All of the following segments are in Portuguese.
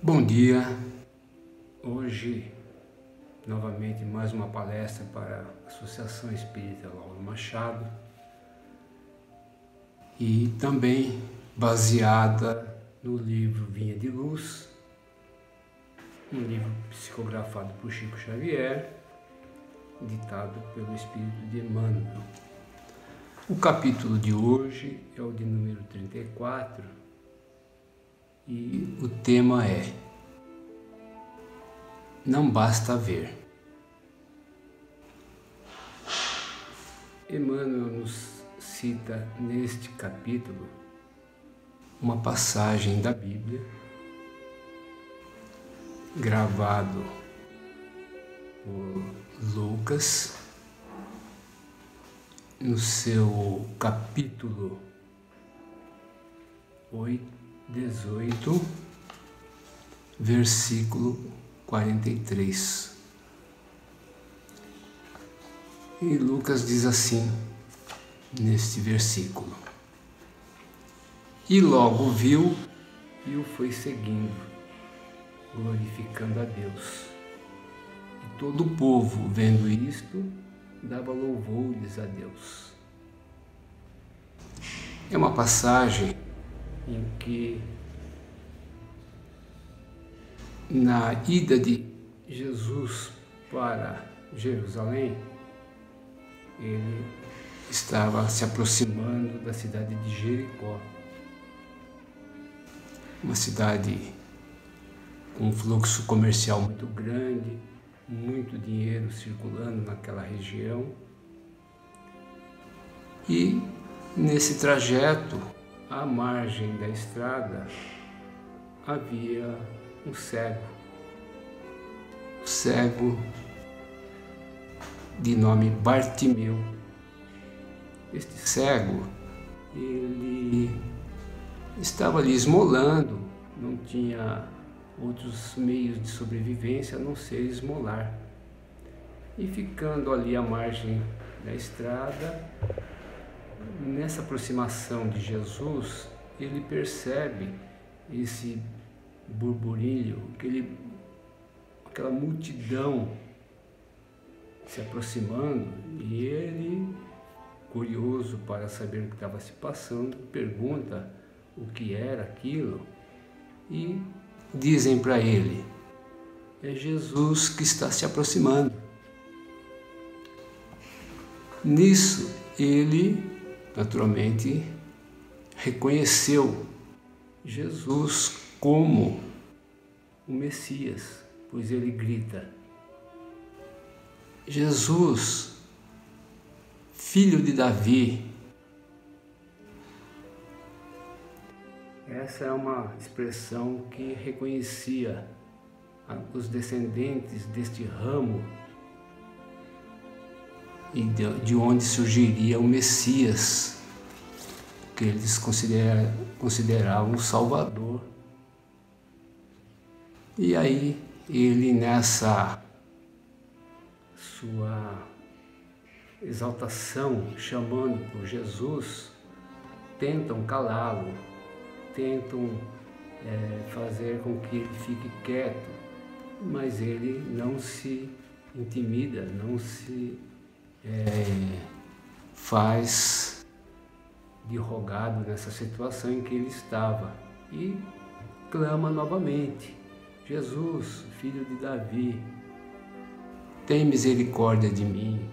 Bom dia, hoje novamente mais uma palestra para a Associação Espírita Lauro Machado e também baseada no livro Vinha de Luz, um livro psicografado por Chico Xavier, ditado pelo Espírito de Emmanuel. O capítulo de hoje é o de número 34 e o tema é Não Basta Ver. Emmanuel nos cita neste capítulo uma passagem da Bíblia gravado por Lucas no seu capítulo 18, versículo 43. E Lucas diz assim, neste versículo: E logo viu e o foi seguindo, glorificando a Deus. E todo o povo, vendo isto, dava louvores a Deus. É uma passagem em que, na ida de Jesus para Jerusalém, ele estava se aproximando da cidade de Jericó, uma cidade com um fluxo comercial muito grande, muito dinheiro circulando naquela região. E nesse trajeto, à margem da estrada, havia um cego de nome Bartimeu. Este cego, ele estava ali esmolando, não tinha outros meios de sobrevivência a não ser esmolar. E ficando ali à margem da estrada, nessa aproximação de Jesus, ele percebe esse burburinho, aquela multidão se aproximando, e ele, curioso para saber o que estava se passando, pergunta o que era aquilo, e dizem para ele: é Jesus que está se aproximando. Nisso, ele, naturalmente, reconheceu Jesus como o Messias, pois ele grita: Jesus, filho de Davi. Essa é uma expressão que reconhecia os descendentes deste ramo e de onde surgiria o Messias, que eles consideravam o Salvador. E aí ele, nessa sua exaltação, chamando por Jesus, tentam calá-lo, tentam fazer com que ele fique quieto, mas ele não se intimida, não se faz de rogado nessa situação em que ele estava, e clama novamente: Jesus, filho de Davi, tem misericórdia de mim.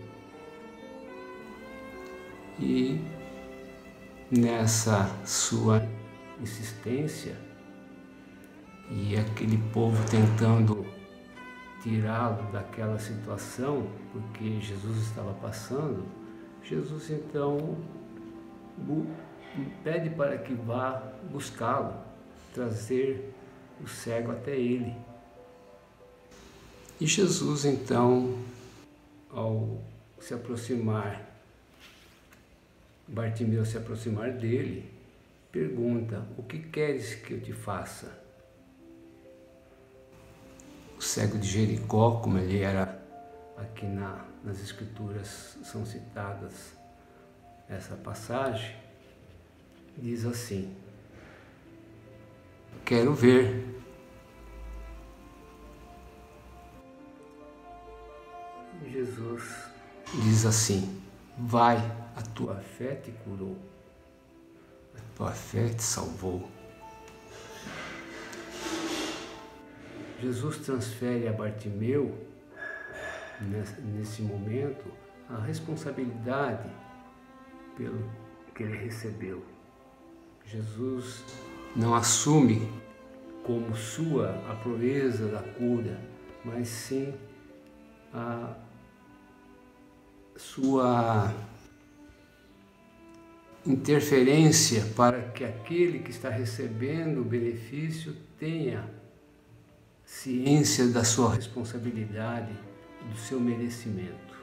E nessa sua insistência, e aquele povo tentando tirá-lo daquela situação, porque Jesus estava passando, Jesus então pede para que vá buscá-lo, trazer o cego até ele. E Jesus então, ao se aproximar, Bartimeu se aproximar dele, pergunta: o que queres que eu te faça? O cego de Jericó, como ele era aqui nas escrituras são citadas essa passagem, diz assim: quero ver. diz assim: vai, a tua fé te curou, a tua fé te salvou. Jesus transfere a Bartimeu, nesse momento, a responsabilidade pelo que ele recebeu. Jesus não assume como sua a proeza da cura, mas sim a sua interferência para que aquele que está recebendo o benefício tenha ciência da sua responsabilidade, do seu merecimento.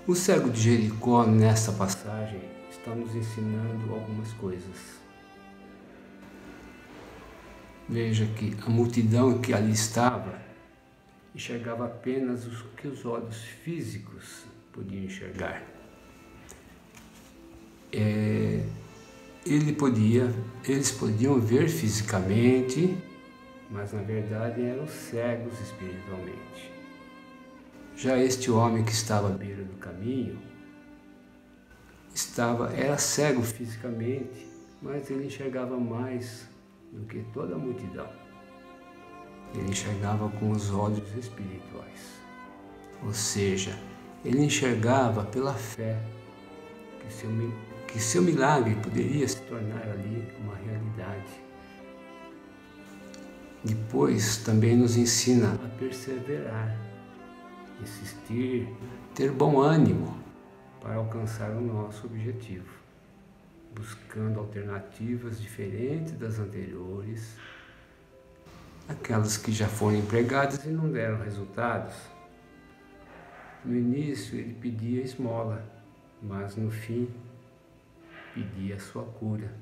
O cego de Jericó, nessa passagem, está nos ensinando algumas coisas. Veja que a multidão que ali estava enxergava apenas o que os olhos físicos podiam enxergar. Eles podiam ver fisicamente, mas na verdade eram cegos espiritualmente. Já este homem que estava à beira do caminho era cego fisicamente, mas ele enxergava mais do que toda a multidão. Ele enxergava com os olhos espirituais, ou seja, ele enxergava pela fé que seu milagre poderia se tornar ali uma realidade. Depois também nos ensina a perseverar, insistir, ter bom ânimo para alcançar o nosso objetivo, buscando alternativas diferentes das anteriores, aquelas que já foram empregadas e não deram resultados. No início ele pedia esmola, mas no fim pedia a sua cura,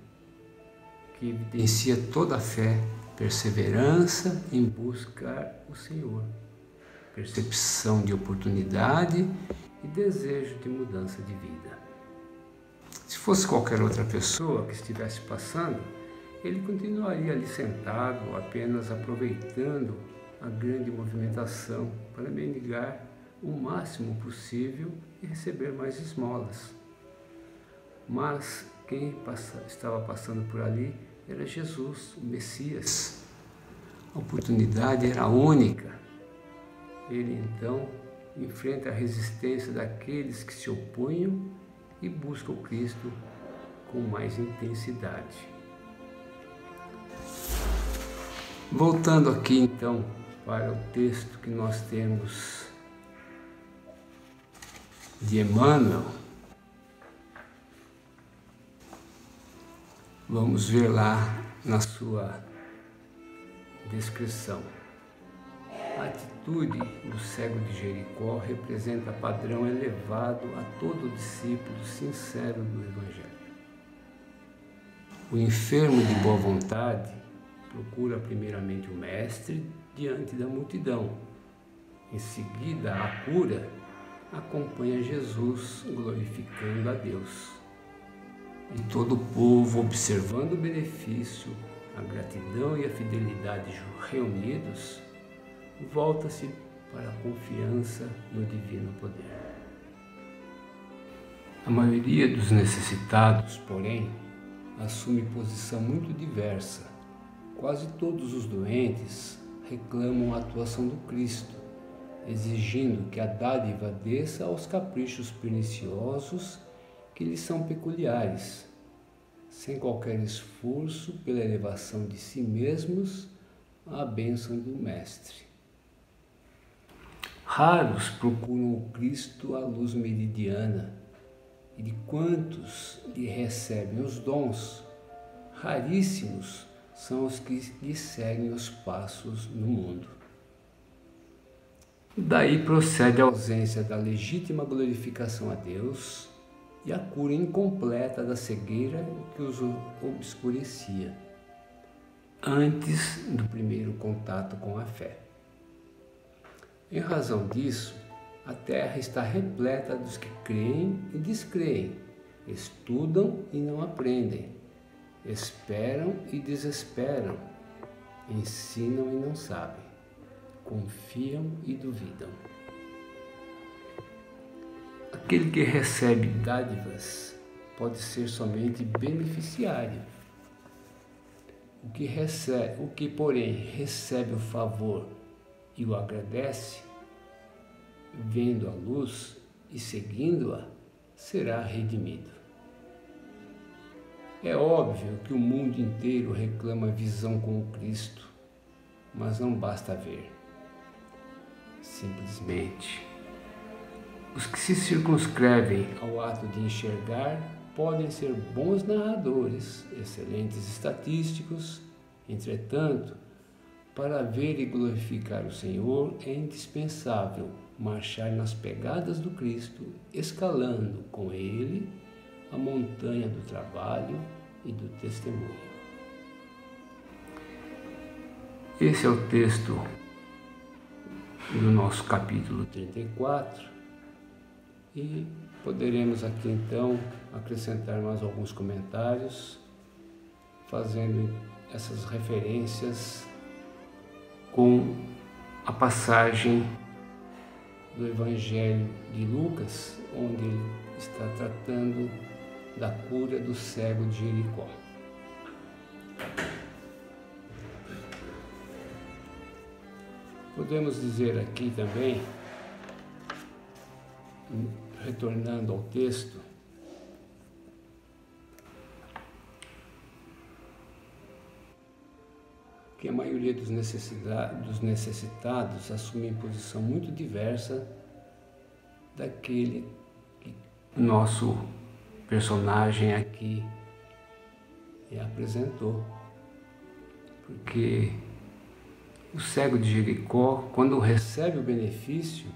que evidencia toda a fé, perseverança em buscar o Senhor, percepção de oportunidade e desejo de mudança de vida. Se fosse qualquer outra pessoa que estivesse passando, ele continuaria ali sentado, apenas aproveitando a grande movimentação para mendigar o máximo possível e receber mais esmolas. Mas quem estava passando por ali era Jesus, o Messias. A oportunidade era única. Ele então enfrenta a resistência daqueles que se opunham e busca o Cristo com mais intensidade. Voltando aqui então para o texto que nós temos de Emmanuel, vamos ver lá na sua descrição. A atitude do cego de Jericó representa padrão elevado a todo discípulo sincero do Evangelho. O enfermo de boa vontade procura primeiramente o Mestre diante da multidão. Em seguida, a cura acompanha Jesus glorificando a Deus. E todo o povo, observando o benefício, a gratidão e a fidelidade reunidos, volta-se para a confiança no divino poder. A maioria dos necessitados, porém, assume posição muito diversa. Quase todos os doentes reclamam a atuação do Cristo, exigindo que a dádiva desça aos caprichos perniciosos que lhes são peculiares, sem qualquer esforço pela elevação de si mesmos à bênção do Mestre. Raros procuram o Cristo à luz meridiana, e de quantos lhe recebem os dons, raríssimos são os que lhe seguem os passos no mundo. Daí procede a ausência da legítima glorificação a Deus e a cura incompleta da cegueira que os obscurecia antes do primeiro contato com a fé. Em razão disso, a terra está repleta dos que creem e descreem, estudam e não aprendem, esperam e desesperam, ensinam e não sabem, confiam e duvidam. Aquele que recebe dádivas pode ser somente beneficiário. O que, porém, recebe o favor e o agradece, vendo a luz e seguindo-a, será redimido. É óbvio que o mundo inteiro reclama visão com o Cristo, mas não basta ver. Simplesmente, os que se circunscrevem ao ato de enxergar podem ser bons narradores, excelentes estatísticos. Entretanto, para ver e glorificar o Senhor é indispensável marchar nas pegadas do Cristo, escalando com Ele a montanha do trabalho e do testemunho. Esse é o texto do nosso capítulo 34 e poderemos aqui então acrescentar mais alguns comentários, fazendo essas referências com a passagem do Evangelho de Lucas, onde ele está tratando da cura do cego de Jericó. Podemos dizer aqui também, retornando ao texto, que a maioria dos necessitados assume posição muito diversa daquele que nosso personagem aqui apresentou. Porque o cego de Jericó, quando recebe o benefício,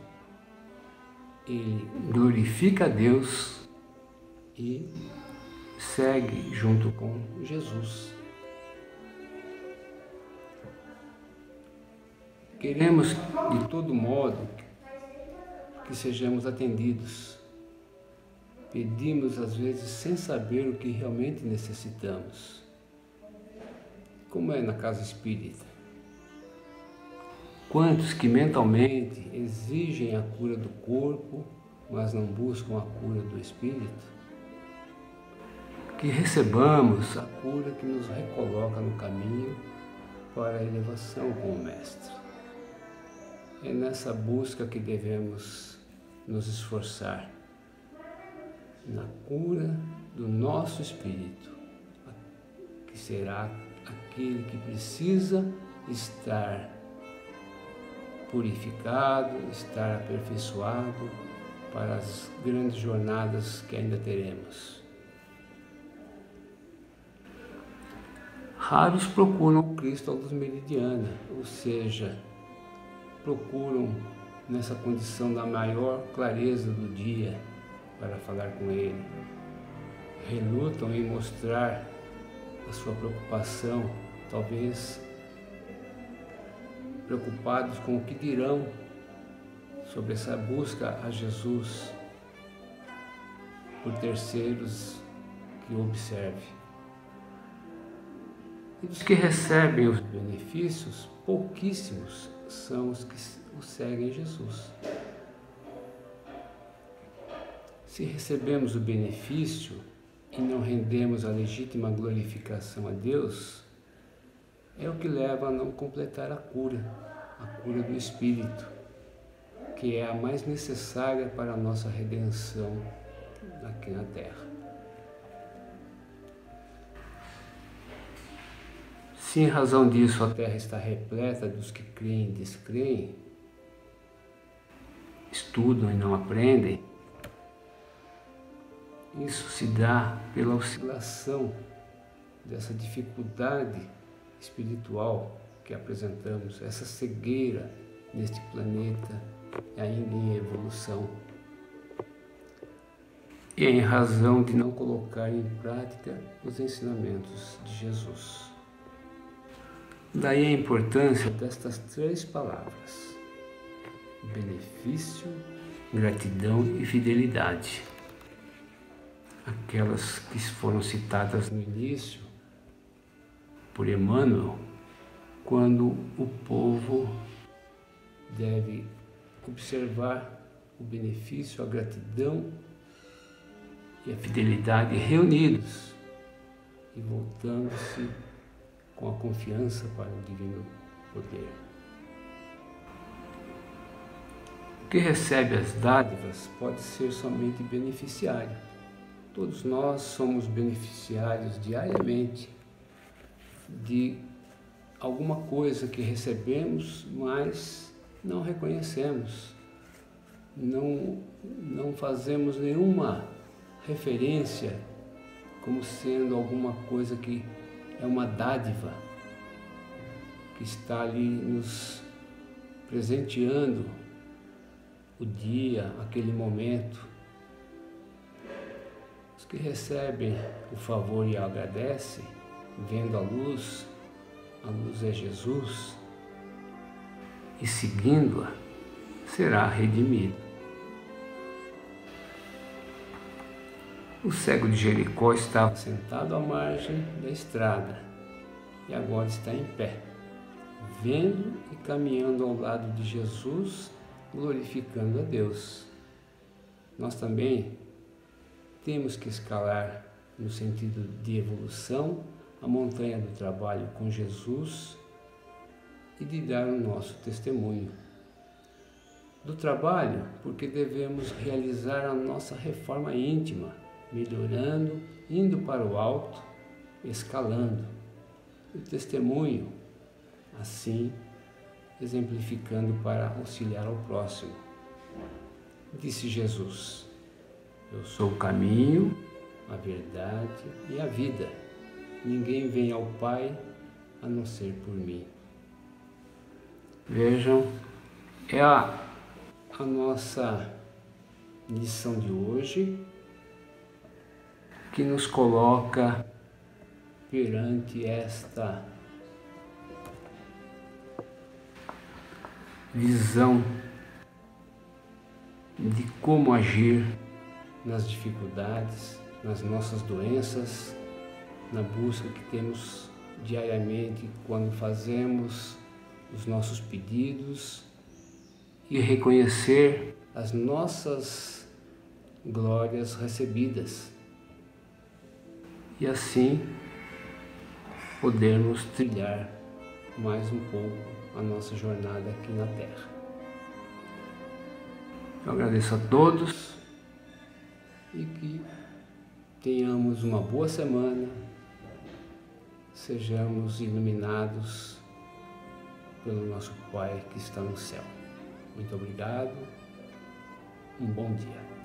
ele glorifica a Deus e segue junto com Jesus. Queremos, de todo modo, que sejamos atendidos. Pedimos, às vezes, sem saber o que realmente necessitamos. Como é na casa espírita? Quantos que mentalmente exigem a cura do corpo, mas não buscam a cura do espírito? Que recebamos a cura que nos recoloca no caminho para a elevação com o Mestre. É nessa busca que devemos nos esforçar, na cura do nosso espírito, que será aquele que precisa estar purificado, estar aperfeiçoado para as grandes jornadas que ainda teremos. Raros procuram o Cristo à luz meridiana, ou seja, procuram nessa condição da maior clareza do dia para falar com Ele. Relutam em mostrar a sua preocupação, talvez preocupados com o que dirão sobre essa busca a Jesus por terceiros que o observe. E dos que recebem os benefícios, pouquíssimos são os que o seguem Jesus. Se recebemos o benefício e não rendemos a legítima glorificação a Deus, é o que leva a não completar a cura do Espírito, que é a mais necessária para a nossa redenção aqui na Terra. Se em razão disso a Terra está repleta dos que creem e descreem, estudam e não aprendem, isso se dá pela oscilação dessa dificuldade espiritual que apresentamos, essa cegueira neste planeta ainda em evolução. E é em razão de não colocar em prática os ensinamentos de Jesus. Daí a importância destas 3 palavras: benefício, gratidão e fidelidade. Aquelas que foram citadas no início por Emmanuel, quando o povo deve observar o benefício, a gratidão e a fidelidade reunidos e voltando-se com a confiança para o divino poder. O que recebe as dádivas pode ser somente beneficiário. Todos nós somos beneficiários diariamente de alguma coisa que recebemos, mas não reconhecemos, não fazemos nenhuma referência como sendo alguma coisa que é uma dádiva, que está ali nos presenteando o dia, aquele momento. Os que recebem o favor e agradecem, vendo a luz é Jesus, e seguindo-a, será redimido. O cego de Jericó estava sentado à margem da estrada e agora está em pé, vendo e caminhando ao lado de Jesus, glorificando a Deus. Nós também temos que escalar, no sentido de evolução, a montanha do trabalho com Jesus e de dar o nosso testemunho. Do trabalho, porque devemos realizar a nossa reforma íntima, melhorando, indo para o alto, escalando. O testemunho, assim, exemplificando para auxiliar ao próximo. Disse Jesus: eu sou o caminho, a verdade e a vida. Ninguém vem ao Pai a não ser por mim. Vejam, é a nossa lição de hoje que nos coloca perante esta visão de como agir nas dificuldades, nas nossas doenças, na busca que temos diariamente quando fazemos os nossos pedidos e reconhecer as nossas glórias recebidas e assim podermos trilhar mais um pouco a nossa jornada aqui na Terra. Eu agradeço a todos e que tenhamos uma boa semana, sejamos iluminados pelo nosso Pai que está no céu. Muito obrigado, um bom dia.